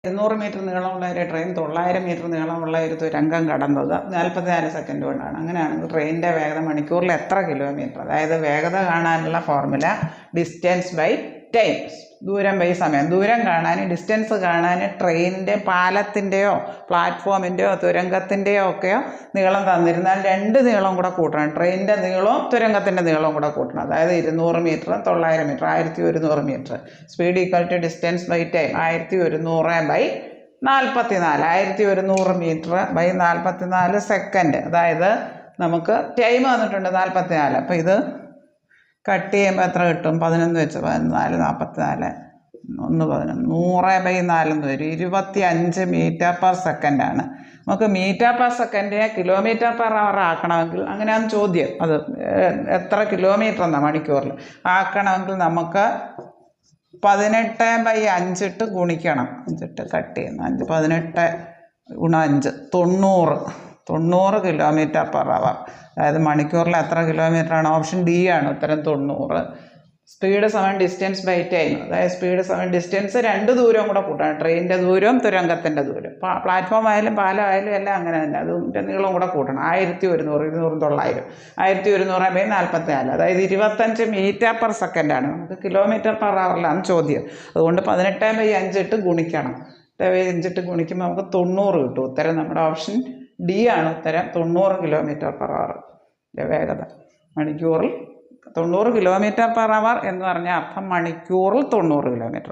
200 metre നീളമുള്ള ഒരു train 900 metre നീളമുള്ള ഒരു തുരങ്കം കടന്നത് 44 സെക്കൻഡ് കൊണ്ടാണ്. അങ്ങനെയാണെങ്കിൽ ട്രെയിനിൻ്റെ വേഗത മണിക്കൂറിൽ എത്ര കിലോമീറ്റർ? അതായത് വേഗത കാണാനുള്ള ഫോർമുല ഡിസ്റ്റൻസ് ബൈ ടൈം, ദൂരം ബൈ സമയം. ദൂരം കാണാൻ, ഡിസ്റ്റൻസ് കാണാൻ ട്രെയിനിൻ്റെ പാലത്തിൻ്റെയോ പ്ലാറ്റ്ഫോമിൻ്റെയോ തുരങ്കത്തിൻ്റെയോ ഒക്കെയോ നീളം തന്നിരുന്നാൽ രണ്ട് നീളം കൂടെ കൂട്ടണം. ട്രെയിനിൻ്റെ നീളവും തുരങ്കത്തിൻ്റെ നീളവും കൂടെ കൂട്ടണം. അതായത് 200 metre 900 metre 1100 metre. Speed equal to distance by time 1100 by 44. 1100 metre by 44 second. അതായത് നമുക്ക് ടൈം വന്നിട്ടുണ്ട് 44. അപ്പോൾ ഇത് കട്ട് ചെയ്യുമ്പോൾ എത്ര കിട്ടും? 11 വെച്ച് 14 44 1 11 100 ബൈ 4 എന്ന് വരും. 25 മീറ്റർ പെർ സെക്കൻഡാണ്. നമുക്ക് മീറ്റർ പെർ സെക്കൻഡിനെ കിലോമീറ്റർ പെർ അവർ ആക്കണമെങ്കിൽ, അങ്ങനെയാണ് ചോദ്യം. അത് എത്ര കിലോമീറ്റർ എന്നാണ് മണിക്കൂറിൽ ആക്കണമെങ്കിൽ നമുക്ക് 18 ബൈ 5 ഇട്ട് ഗുണിക്കണം. 5 ഇട്ട് കട്ട് ചെയ്യുന്നു. 18 ഗുണം 5 90 കിലോമീറ്റർ പെർ അവർ. അതായത് മണിക്കൂറിൽ എത്ര കിലോമീറ്ററാണ്? ഓപ്ഷൻ ഡി ആണ് ഉത്തരം, 90. സ്പീഡ് സമം ഡിസ്റ്റൻസ് ബൈ ടൈം. അതായത് സ്പീഡ് സമം ഡിസ്റ്റൻസ്, രണ്ട് ദൂരവും കൂടെ കൂട്ടണം. ട്രെയിനിൻ്റെ ദൂരവും തുരങ്കത്തിൻ്റെ ദൂരം. പ്ലാറ്റ്ഫോം ആയാലും പാലമായാലും എല്ലാം അങ്ങനെ തന്നെ, അതിൻ്റെ നീളം കൂടെ കൂട്ടണം. 1100 200 900 1100 ബൈ 44. അതായത് 25 മീറ്റർ പെർ സെക്കൻഡാണ്. നമുക്ക് കിലോമീറ്റർ പെർ അവറിലാണ് ചോദ്യം. അതുകൊണ്ട് 18 ബൈ 5 ഇട്ട് ഗുണിക്കണം. 5 ഇട്ട് ഗുണിക്കുമ്പോൾ നമുക്ക് 90 കിട്ടും. ഉത്തരം നമ്മുടെ ഓപ്ഷൻ ഡി ആണ് ഉത്തരം, 90 കിലോമീറ്റർ പെർ അവർ വേഗത. മണിക്കൂറിൽ 90 കിലോമീറ്റർ പെർ അവർ എന്ന് പറഞ്ഞാൽ അർത്ഥം മണിക്കൂറിൽ 90 കിലോമീറ്റർ.